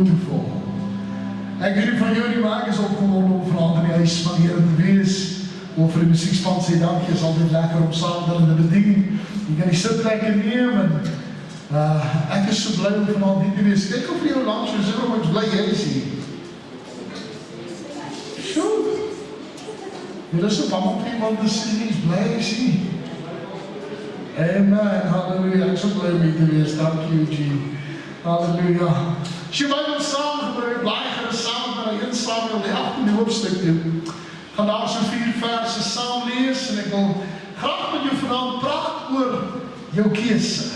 toe val. Ek weet nie van jou nie, maar ek is opgewonde om vanaand in die huis van die Here te wees. Of vir die musiekspan sê dankie, is altyd lekker om saam in die bediening. Jy kan die sitplekke neem en ek is so bly om vanaand hier te wees. Kyk of vir jou langs, so sê om ek is bly jy is hier. Sjoe. Jy is so bang om iemand te sê, jy is bly is hier. Amen, halleluja, ek is so bly om hier te wees. Dankie Eugene. Halleluja. As jy my wil saamgebring, blaai gerus saam met my 1 Samuel die 18de hoofstuk toe. Gaan daar so 4 verse saam lees en ek wil graag met jou vanaand praat oor jou keuse.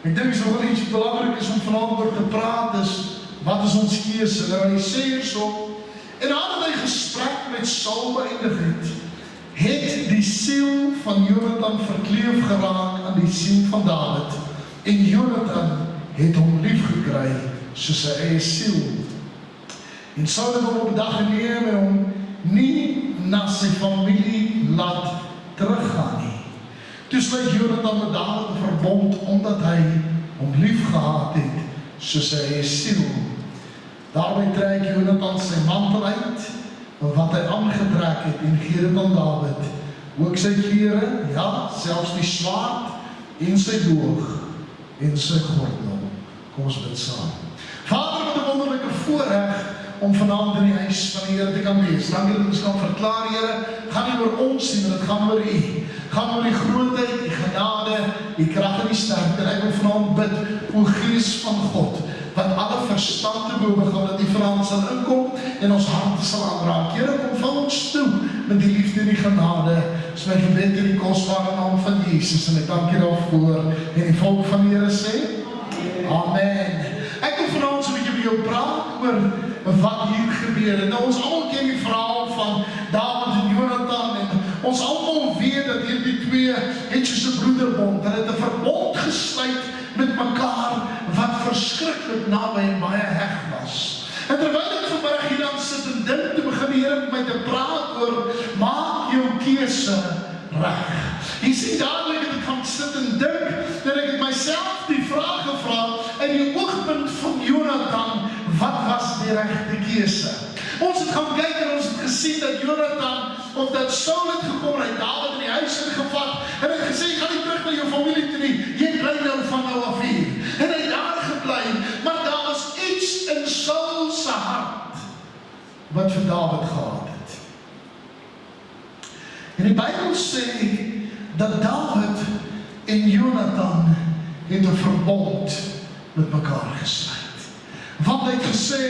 Ek dink is nog iets belangrik is om vanaand oor te praat is, wat is ons keuse? Nou hy sê hierso, en nadat hy gesprek met Saul beëindig het die siel van Jonathan verkleef geraak aan die siel van Dawid, en Jonathan het hom lief gekry soos sy eie siel. En Saul het hom op 'n dag geneem en hom nie na sy familie laat teruggaan nie. Toe sluit Jonathan met Dawid 'n verbond omdat hy hom lief gehad het soos sy eie siel. Daarby trek Jonathan sy mantel uit wat hy aangetrek het en gee dit aan Dawid. Ook sy klere, ja, selfs die swaard en sy boog en sy gordel. Kom ons bid saam. Vader, wat 'n wonderlike voorreg om vanaand in die huis van die Here te kan wees. Dankie dat ons kan verklaar, Here, gaan nie oor ons nie, maar dit gaan oor U. Gaan oor die grootheid, die genade, die krag en die sterkte. En ek wil vanaand bid, o Gees van God, wat alle verstand te boven gaan, dat die vanaand sal inkom en ons harte sal aanraak. Here, kom van ons toe met die liefde en die genade. Dis my gebed in die kosbare naam van Jesus. En ek dank U daarvoor. En die volk van die Here sê, Amen. Ek wil vanaand so 'n bietjie met jou praat oor wat hier gebeur. En nou ons almal ken die verhaal van Dawid en Jonathan en ons almal weet dat hierdie twee het soos 'n broederbond. Hulle het 'n verbond gesluit met mekaar wat verskriklik naby en baie heg was. En terwyl ek vanmiddag hier dan sit en dink, toe begin die Here met my te praat oor maak jou keuse reg. Jy sien dadelik dat ek gaan sit en dink dat ek myself die vraag gevra in die oogpunt van Jonathan, wat was die regte keuse? Ons het gaan kyk en ons het gesien dat Jonathan, of dat Saul het gekom en hy Dawid in die huis ingevat en hy het gesê, gaan nie terug na jou familie toe nie, jy bly nou van nou af hier. En hy het daar gebly, maar daar was iets in Saul se hart wat vir Dawid gehad het. En die Bybel sê dat Dawid en Jonathan het 'n verbond met mekaar gesluit. Want hy het gesê,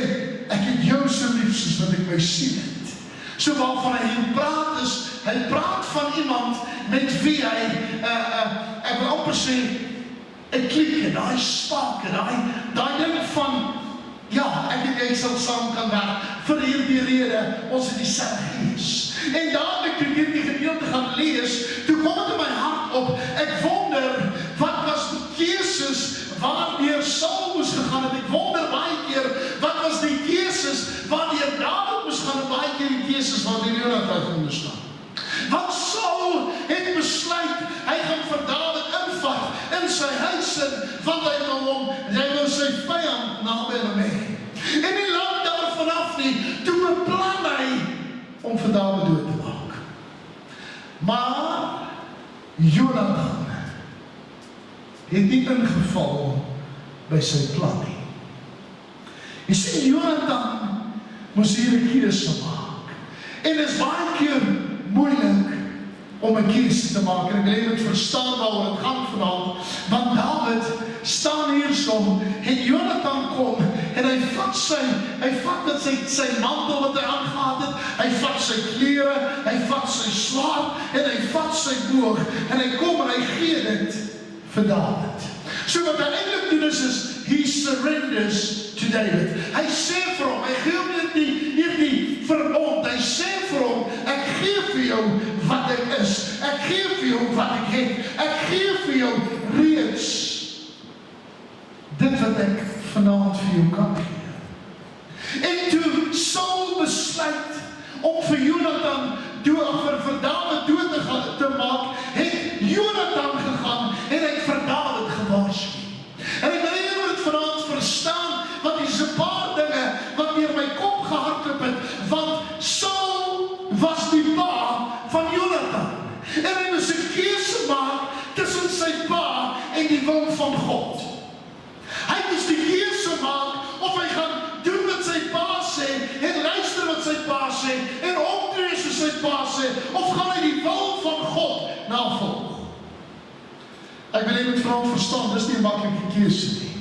ek het jou so lief soos wat ek my siel het. So waarvan hy hier praat is, hy praat van iemand met wie hy, ek wil amper sê, 'n klik en daai spark en daai ding van, ja, ek en jy sal saam kan werk, vir hierdie rede, ons het dieselfde gees. En dadelik toe ek hierdie gedeelte gaan lees, toe kom het in my hart op, ek wonder, wat was die keuses waardeur Saul moes gegaan het? Ek wonder baie keer, wat was die keuses waardeur Dawid moes gaan en baie keer die keuses waardeur Jonathan onderstaan. Want Saul het besluit, hy gaan vir Dawid invat in sy huis in, want hy wil sy vyand naby hom hê. En nie lang daarvan af nie, toe beplan hy om vir Dawid dood te maak. Maar Jonathan het nie ingeval by sy plan nie. Jy sien, Jonathan moes hier 'n keuse maak. En dit is baie keer moeilik om 'n keuse te maak. En ek wil hê jy moet verstaan waaroor dit gaan vanaand. Want Dawid staan hier so, en Jonathan kom, en hy vat met sy mantel wat hy aangehad het, hy vat sy klere, hy vat sy swaard, en hy vat sy boog, en hy kom en hy gee dit vir Dawid. So wat hy eintlik doen is he surrenders to David. Hy sê vir hom, hy gee hom hierdie verbond, hy sê vir hom, ek gee vir jou wat ek is, ek gee vir jou wat ek het, ek gee vir jou reeds dit wat ek vanaand vir jou kan gee. En toe Saul besluit om vir Jonathan vir Dawid dood te maak, het Jonathan gegaan en hy het vir Dawid gewaarsku. En ek wil hê jy moet dit vanaand verstaan, want hier is 'n paar en die wil van God. Hy moes die keuse maak of hy gaan doen wat sy pa sê en luister wat sy pa sê en optree soos sy pa sê, of gaan hy die wil van God navolg. Ek wil net met vrouens verstaan, dis nie 'n maklike keuse nie.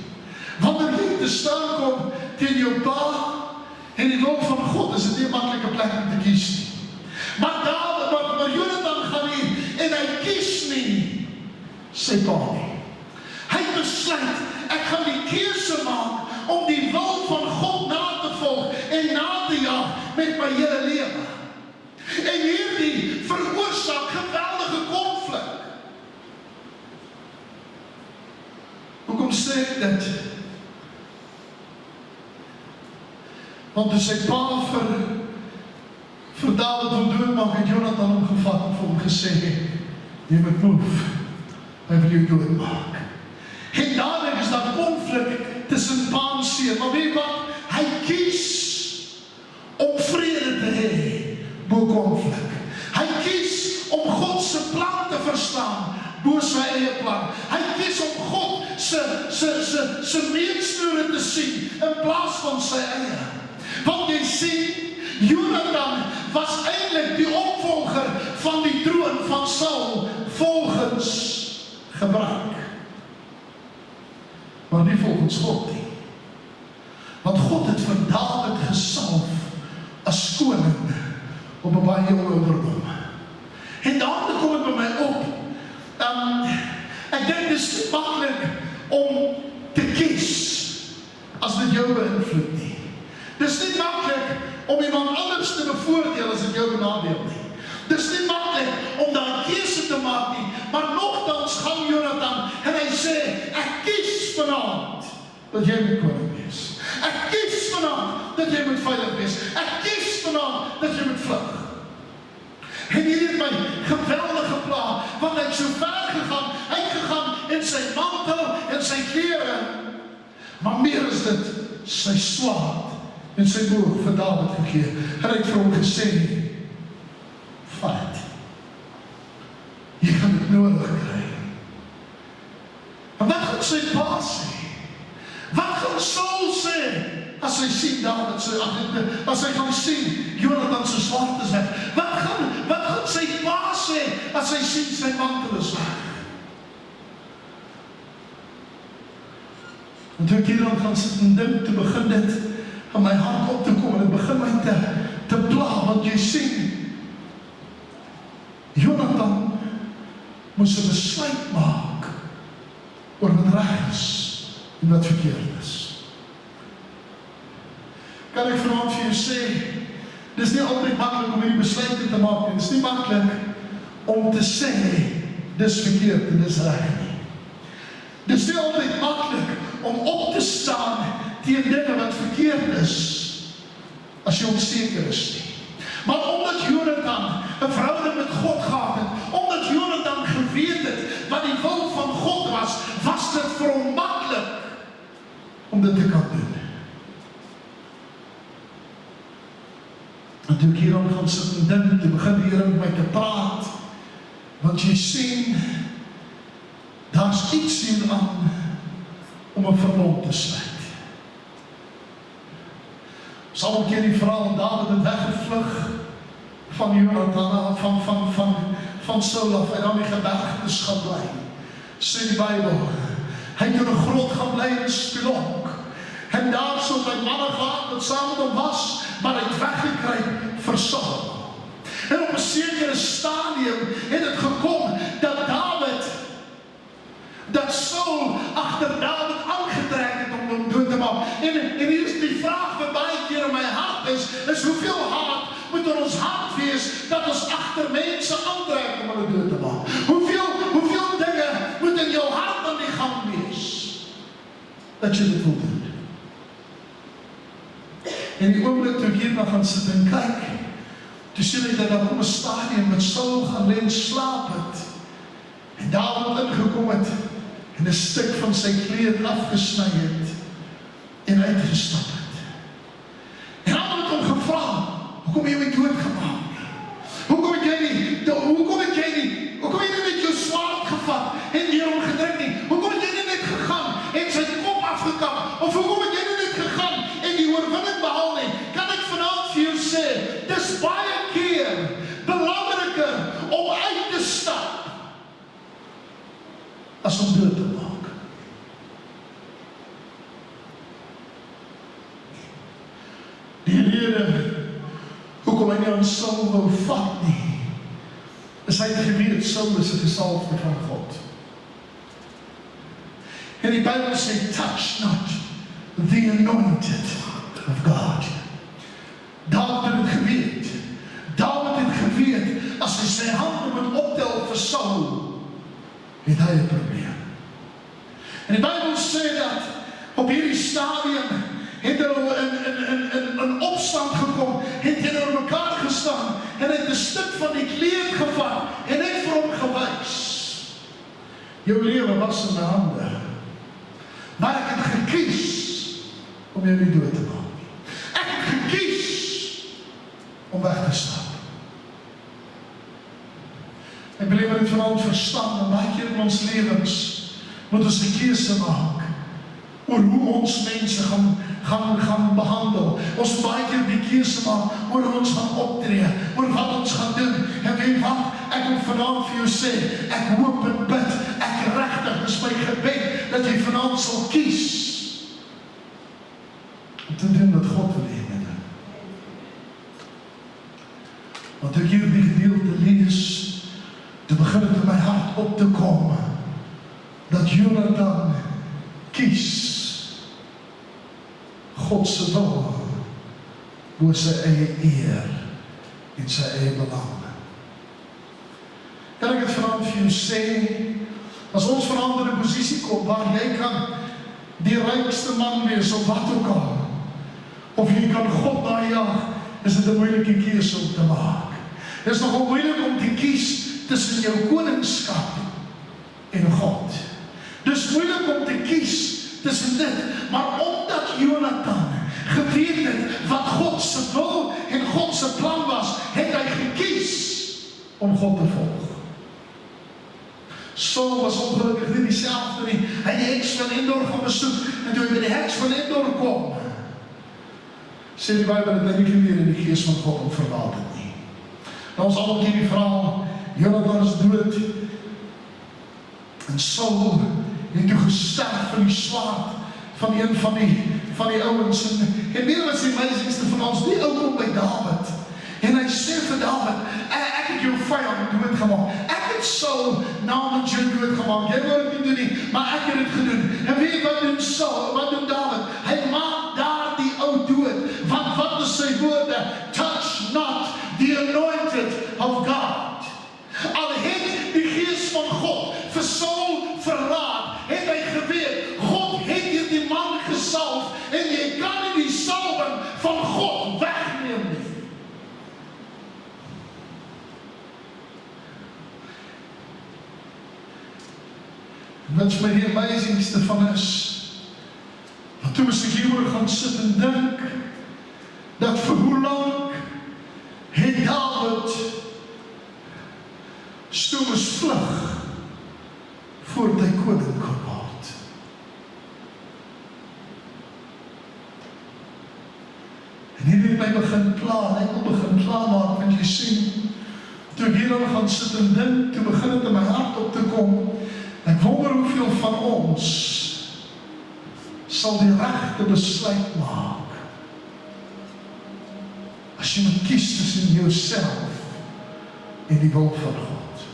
Wanneer jy te staan kom teen jou pa en die wil van God, is dit nie 'n maklike plek om te kies nie. Maar Jonathan gaan nie en hy kies nie sy pa nie. Hy besluit, ek gaan die keuse maak om die wil van God na te volg en na te jaag met my hele lewe. En hierdie veroorsaak geweldige konflik. Hoekom sê ek dit? Want toe sy pa vir Dawid wil doodmaak, het Jonathan hom gevat en vir hom gesê, jy moet move, hy wil jou doodmaak. En dadelik is daar konflik tussen pa en seun, maar weet wat? Hy kies om vrede te hê bo konflik. Hy kies om God se plan te verstaan bo sy eie plan. Hy kies om God se meetsnore te sien in plaas van sy eie. Want jy sien, Jonathan was eintlik die opvolger van die troon van Saul volgens gebruik. Maar nie volgens God nie. Want God het vir Dawid gesalf as koning op 'n baie jong ouderdom. En daarom kom dit by my op. Ek dink dit is nie maklik om te kies as dit jou beïnvloed nie. Dit is nie maklik om iemand anders te bevoordeel as dit jou benadeel nie. Dit is nie maklik om daar 'n keuse te maak nie, maar nogtans gaan Jonathan en hy sê, ek kies vanaand dat jy moet koning wees. Ek kies vanaand dat jy moet veilig wees. Ek kies vanaand dat jy moet vlug. En hier het my geweldig gepla, want hy het so ver gegaan, hy het gegaan in sy mantel en sy klere, maar meer is dit, sy swaard en sy boog vir Dawid gegee. En hy het vir hom gesê, vat, jy gaan dit nodig kry. En wat gaan sy pa sê? Wat gaan Saul sê as hy sien Dawid se, as hy gaan sien Jonathan se swaard is weg? Wat gaan sy pa sê as hy sien sy mantel is weg? En toe ek hieraan gaan sit en dink, toe begin dit in my hart op te kom en dit begin my te pla, want jy sien, Jonathan moes 'n besluit maak oor wat reg is en wat verkeerd is. Kan ek vanaand vir jou sê, dis nie altyd maklik om hierdie besluite te maak nie. Dis nie maklik om te sê, dis verkeerd en dis reg nie. Dis nie altyd maklik om op te staan teen dinge wat verkeerd is, as jy onseker is nie. Maar omdat Jonathan 'n verhouding met God gehad het, omdat Jonathan geweet het wat die wil van God was, was dit vir hom maklik om dit te kan doen. En toe ek hieraan gaan sit en dink, toe begin die Here met my te praat, want jy sien, daar's iets hieraan om 'n verbond te sluit. Saul ken die verhaal, Dawid het weggevlug van Jonathan, van Saul af, en dan die gedagtes gaan bly. Sê die Bybel, hy het in 'n grot gaan bly in spelonk, en daar so het hy manne gehad wat saam met hom was, maar hy het weggekry vir Saul. En op 'n sekere stadium het dit gekom dat Saul agter Dawid aangetrek het om hom dood te maak. En hier is die vraag wat baie keer in my hart is hoeveel haat moet in ons hart wees dat ons agter mense aantrek om hulle dood te maak? Hoeveel dinge moet in jou hart aan die gang wees dat jy dit wil doen? En die oomblik toe ek hierna gaan sit en kyk, toe sien ek dat daar op 'n stadium met Saul gaan lê en slaap het, en Dawid ingekom het en 'n stuk van sy kleed afgesny het en uitgestap het. En dan het hom gevra, hoekom jy my doodgemaak? Hoekom het jy nie met jou swaard gevat en deur hom gedruk nie? Hoekom nie aan Saul wou vat nie, is hy het geweet, Saul is 'n gesalfde van God. En die Bybel sê, touch not the anointed of God. Dawid het geweet. Dawid het geweet, as hy sy hande moet optel vir Saul, het hy 'n probleem. En die Bybel sê dat op hierdie stadium het hulle in opstand gekom, het hulle oor mekaar gestaan en het 'n stuk van die kleed gevat en het vir hom gewys. Jou lewe was in my hande, maar ek het gekies om jou nie dood te maak. Ek het gekies om weg te stap. Ek beleef dit vanaand verstaan, en baie keer in ons lewens moet ons 'n keuse maak oor hoe ons mense gaan behandel. Ons moet baie keer die keuse maak oor hoe ons gaan optree, oor wat ons gaan doen. En weet wat, ek wil vanaand vir jou sê, ek hoop en bid, ek regtig, dis my gebed, dat jy vanaand sal kies om te doen wat God wil hê met jou. Want ek hier die gedeelte lees, toe begin het in my hart op te kom, dat Jonathan kies God se wil bo sy eie eer en sy eie belang. Kan ek het vanaand vir jou sê, as ons vanaand in 'n posisie kom waar jy kan die rykste man wees of wat ook al, of jy kan God najag, is dit 'n moeilike keuse om te maak. Dit is nogal moeilik om te kies tussen jou koningskap en God. Dis moeilik om te kies tussen dit, maar omdat Jonathan geweet het wat God se wil en God se plan was, het hy gekies om God te volg. Saul was ongelukkig nie dieselfde nie. Hy het die heks van Endor gaan besoek, en toe hy by die heks van Endor kom, sê die Bybel dat hy nie geweet in die gees van God om verlaat het nie. Nou ons almal ken die verhaal, Jonathan is dood, en Saul het toe gesterf van die swaard van een van die ouens, en weer was die amazingste van ons, die ou kom by Dawid, en hy sê vir Dawid, ek het jou vyand doodgemaak, ek het Saul namens jou doodgemaak, jy wou dit nie doen nie, maar ek het dit gedoen, en weet wat doen Saul, wat doen Dawid, hy maak daar die ou dood, want wat is sy woorde, touch not the anointed of God. Al het die gees van God vir Saul verraad, het hy geweet, God het hier die man gesalf, en jy kan nie die salwing van God wegneem nie. Wat vir my die amazingste van is, want toe moes ek hieroor gaan sit en dink, dat vir hoe lang het Dawid stoemes vlug voordat hy koning kon word. En hier het my begin pla, ek wil begin klaarmaak, want jy sien, toe ek hieroor gaan sit en dink, toe begin het in my hart op te kom, ek wonder hoeveel van ons sal die regte besluit maak as jy moet kies tussen jouself en die wil van God.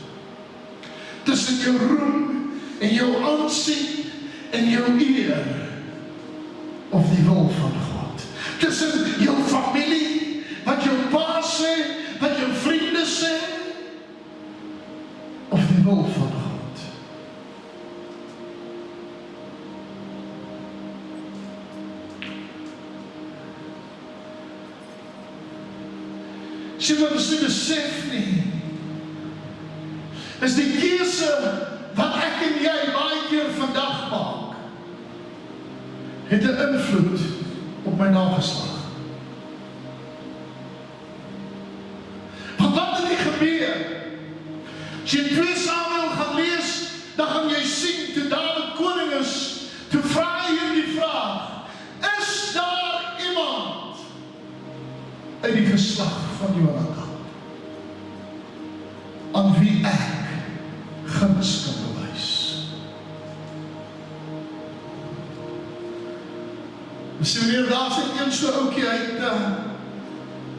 Tussen jou roem en jou aansien en jou eer of die wil van God. Tussen jou familie, wat jou pa sê, wat jou vriende sê, of die wil van God. Sien wat ons nie besef nie, is die keuse wat ek en jy baie keer vandag maak, het 'n invloed op my nageslag. Want wat het nie gebeur? As jy 2 Samuel gaan lees, dan gaan jy sien, toe Dawid koning is, toe vra hy hierdie vraag, is daar iemand uit die geslag van Jonathan aan wie ek guns kan bewys? Sien wanneer daar sê een so oukie uit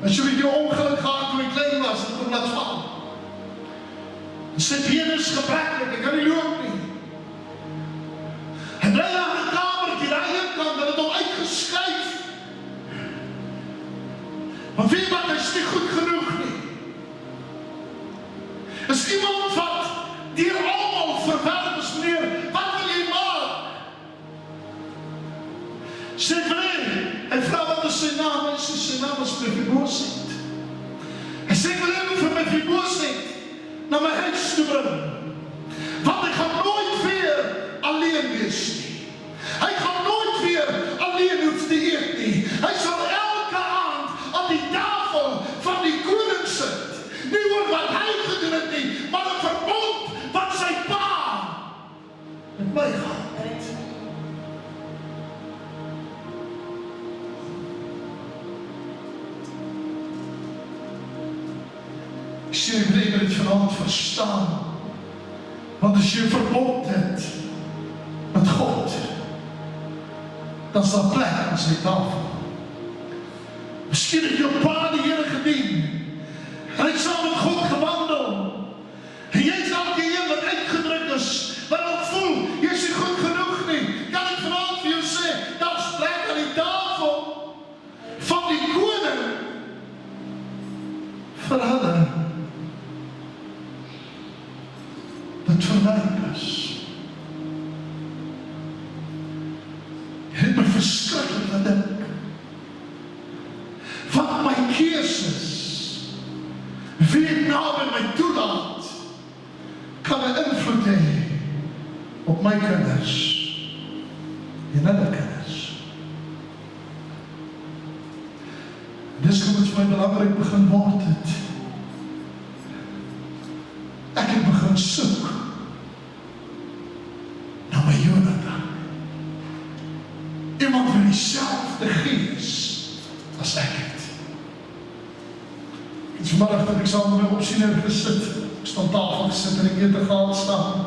As jy met jou ongeluk gehad toe ek klein was, het ek hom laat val. En sy been is gebreklik, ek kan nie loop nie. Hy bly na 'n kamertjie, daar een kant, dat het hom uitgeskuif. Want weet wat, hy is nie goed genoeg nie. Is iemand wat deur almal verwerp is, meneer, wat wil jy maak? Sê hy vra wat is sy naam, hy sê sy naam is Mephibosheth. Hy sê ek wil hê vir Mephibosheth na my huis te bring, want hy gaan nooit weer alleen wees nie. Hy gaan nooit weer alleen hoef te eet nie. Hy sal elke aand aan die tafel van die koning sit. Nie oor wat hy gedoen het nie, maar 'n verbond wat sy pa met my gehad. Ek sê jy moet dit vanaand verstaan, want as jy verbond het met God, dan is daar plek aan sy tafel. Miskien het jou pa die Here gedien, en hy het saam met God gewandel, en jy is elke een wat uitgedruk is, wat ook voel, jy is nie goed genoeg nie, kan ek vanaand vir jou sê, daar is plek aan die tafel van die koning vir hulle wat verwerp is. Jy het my verskriklik gedink, wat my keuses wie het naby my toelaat, kan 'n invloed hê op my kinders en hulle kinders. Dis hoe het vir my belangrik begin word het. Ek het begin soek na my Jonathan. Iemand met dieselfde gees as ek het. En vanmiddag dat ek saam met my opsiener gesit, ek staan tafel gesit en ek ete gehaal staan.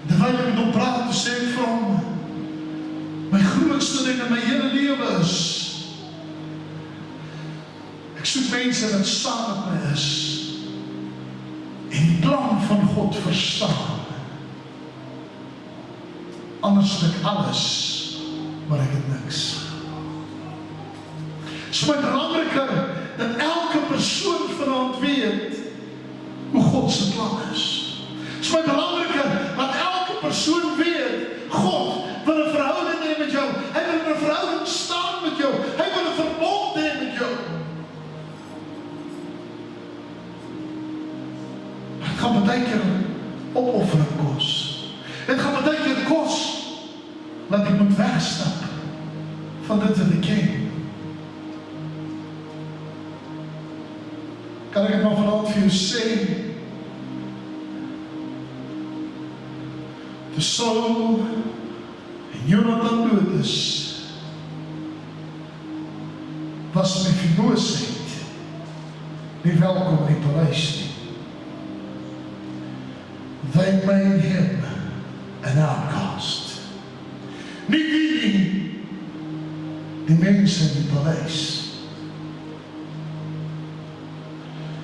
Terwyl ek met hom praat, toe sê ek vir hom, my grootste ding in my hele lewe is, ek soek mense wat saam met my is, en die plan van God verstaan. Anders het ek alles, maar ek het niks. Het is my belangriker dat elke persoon vanaand weet hoe God se plan is. Het is my belangriker dat elke persoon weet, God wil 'n verhouding hê met jou. Hy wil 'n verhouding staan met jou. Hy wil 'n verbond hê met jou. Het gaan baie keer opoffering kos. Het gaan baie keer kos dat ek moet wegstap van dit wat ek ken. Kan ek het maar vanaand vir jou sê, toe Saul en Jonathan dood is, was Mephibosheth nie welkom in die paleis nie. They made him an outcast. Nie die mense in die paleis.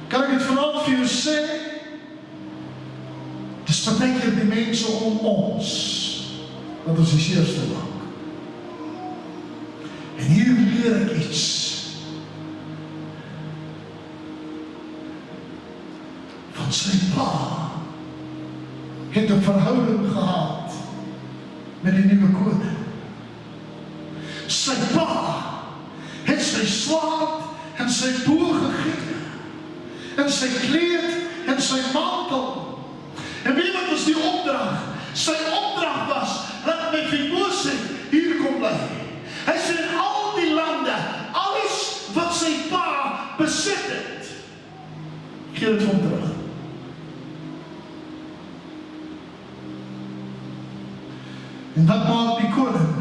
Kan ek het vanavond vir jou sê, dis baie keer die mense om ons, wat ons is eerste maak. En hier leer ek iets van sy pa, het 'n verhouding gehad met die nuwe koning. Sy pa het sy swaard en sy boog gegee, en sy kleed en sy mantel. En weet wat was die opdrag? Sy opdrag was, dat Mephibosheth hier kom bly. Hy sê in al die lande, alles wat sy pa besit het, gee dit hom terug. En wat maak die koning?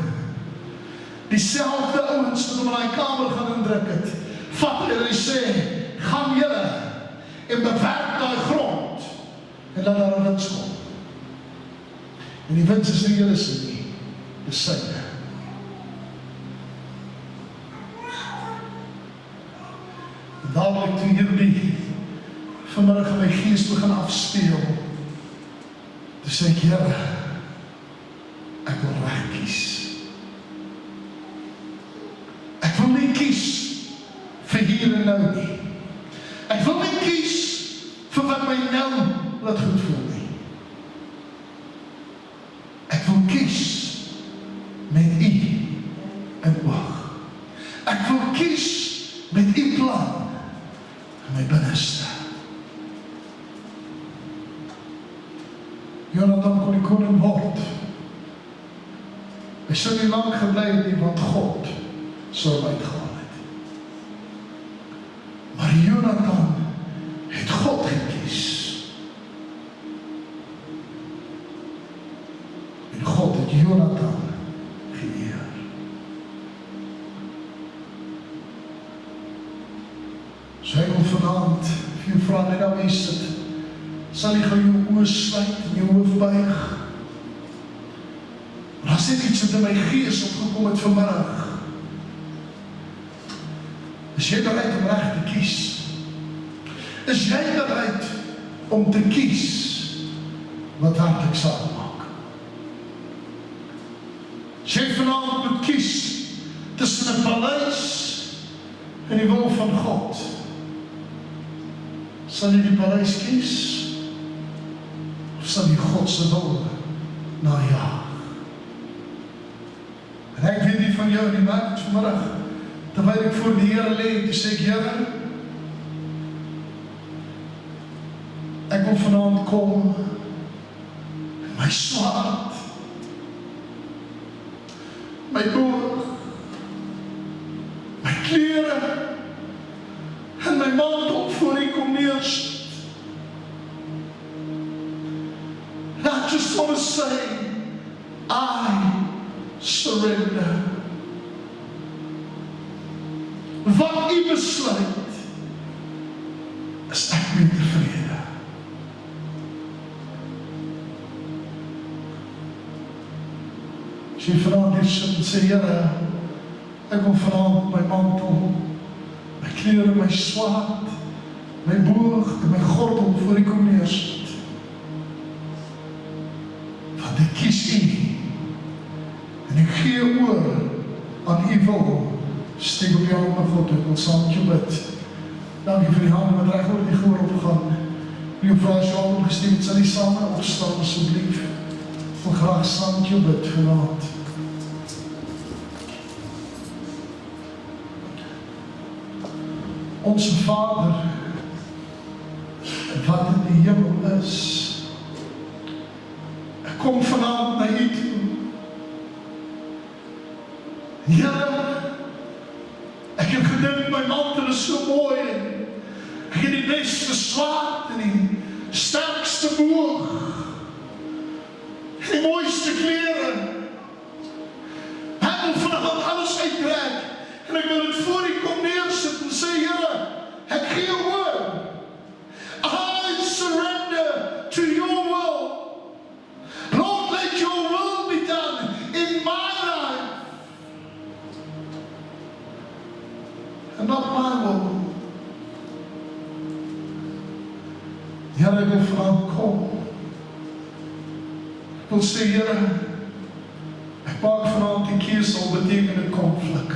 Dieselfde ouens wat hom in die kamer gaan indruk het, vat hulle en sê, gaan julle en bewerk die grond en laat daar 'n wins kom. En die wins is nie julle se nie, dis syne. Dadelik toe hierdie vanmiddag in my gees begin afspeel, toe sê ek, Here, ek wil reg kies. Ek wil nie kies vir hier en nou nie. Ek wil nie kies vir wat my nou laat goed voel nie. Ek wil kies met U in oog. Ek wil kies met U plan in my binneste. Jonathan kon die koning word. Hy sou nie lang gebly het nie, want God sou hom uitgehaal het. Maar Jonathan het God gekies. En God het Jonathan geëer. So ek wil vanaand vir jou vra, net daar wees sit, sal jy gaan jou oë sluit en jou hoof buig. Maar as ek iets in my gees opgekom het vanmiddag, is jy bereid om reg te kies? Is jy bereid om te kies wat werklik saak maak? As jy vanavond moet kies tussen 'n paleis en die wil van God, sal jy die paleis kies? Of sal jy God se wil najaag? En ek weet nie van jou in die markt vanmiddag, terwyl ek voor die Here lê, toe sê ek, Here, ek wil vanaand kom met my swaard, my boog, my klere en my mantel voor U kom neersit. And I just want to say, I surrender. Wat U besluit, is ek mee tevrede. As jy vanaand hier sit en sê, Here, ek wil vanaand my mantel, my klere, my swaard, my boog en my gordel voor U kom neersit. Want ek kies U en ek gee oor aan U wil. Steek op jou hande, God, ek wil saam met jou bid. Dankie vir die hande wat reg oor die gehoor opgaan. Die vrouw is jou handen gesteek, het sal die samen opstaan, asseblief. Ek wil graag saam met jou bid vanavond. Onze Vader, wat in die hemel is, ek kom vanavond na U toe. Here, ek het gedink, my mantel is so mooi, ek het die beste swaard en die sterkste boog, en die mooiste klere. Ek wil vanavond alles uittrek, en ek wil het voor U kom neersit en sê, Here, ek gee oor. I surrender to your will. Lord, let your will be done in my life. And not my will. Here, ek wil vanavond kom. Ek wil sê, Here, ek maak vanavond die keuse, al beteken dit konflik.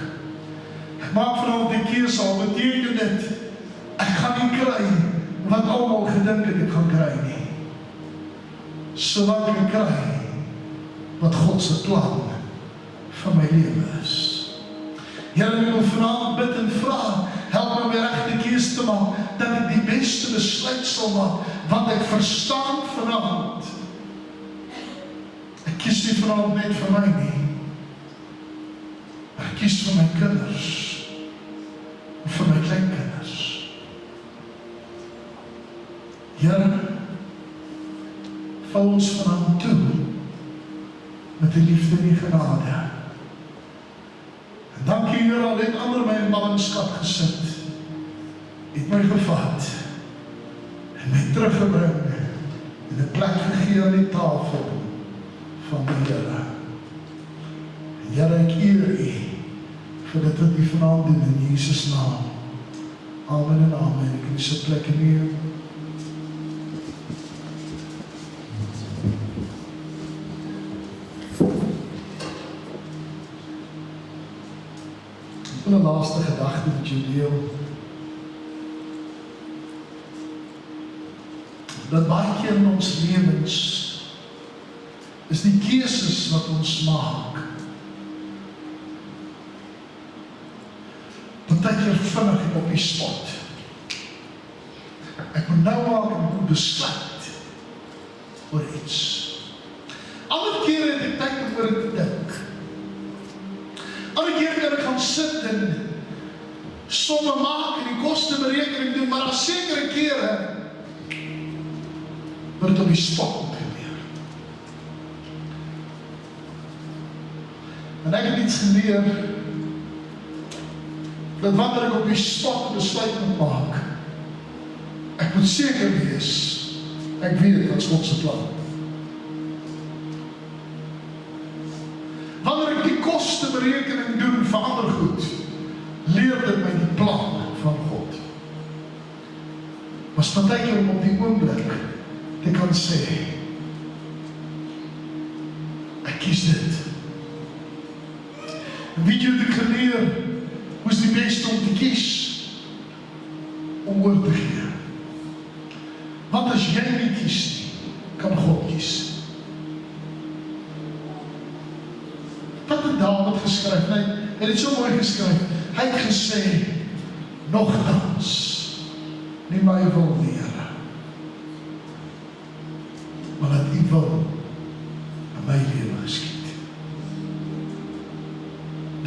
Ek maak vanavond die keuse, al beteken dit, ek gaan nie kry wat almal gedink het ek gaan kry nie. Sodat ek kry wat God se plan vir my lewe is. Here, ek wil vanavond bid en vra, help my weer regte keuse te maak, dat ek die beste besluit sal maak, want ek verstaan vanavond. Ek kies nie vanavond net vir my nie, maar ek kies vir my kinders, en vir my kleinkinders. Here, val ons vanavond toe, met die liefde en die genade. En dankie, Here, al het ander my in ballingskap gesit, het my gevat, en my teruggebring, en 'n plek gegee aan die tafel van die Here. En Here, ek eer U, vir dit wat U vanavond doen in Jesus naam. Amen en amen. Ek kan sit plek neer. Ek wil 'n laaste gedagte met jou deel. Dat baie keer in ons lewens is die keuses wat ons maak partykeer vinnig en op die spot. Ek moet nou maak en ek moet besluit oor iets. Alle kere het ek tyd om oor dit te dink. Alle kere kan ek gaan sit en somme maak en die koste berekening doen, maar daar sekere kere word op die spot moet gebeur. En ek het iets geleer, dat wanneer ek op die spot besluit moet maak, ek moet seker wees, ek weet wat is God se plan. Wanneer ek die koste berekening doen vir ander goed, leer dit my die plan van God. Was partykeer om op die oomblik te kan sê, ek kies dit. En weet jy wat ek geleer, hoe is die beste om te kies? Om oor te gee. Want as jy nie kies nie, kan God kies. Wat het Dawid geskryf? Hy het so mooi geskryf. Hy het gesê, nogtans, nie my wil nie, Here, maar dat U wil in my lewe geskied.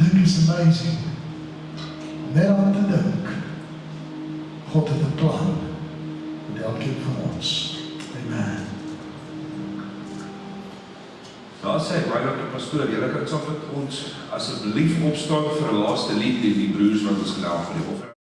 Dit is amazing. Net aan te dink, God het 'n plan met elkeen van ons. Amen. Daar sê baie dankie pastoor, julle kan saam met ons asseblief opstaan vir 'n laaste lied, die broers wat ons gedaan vir die offer.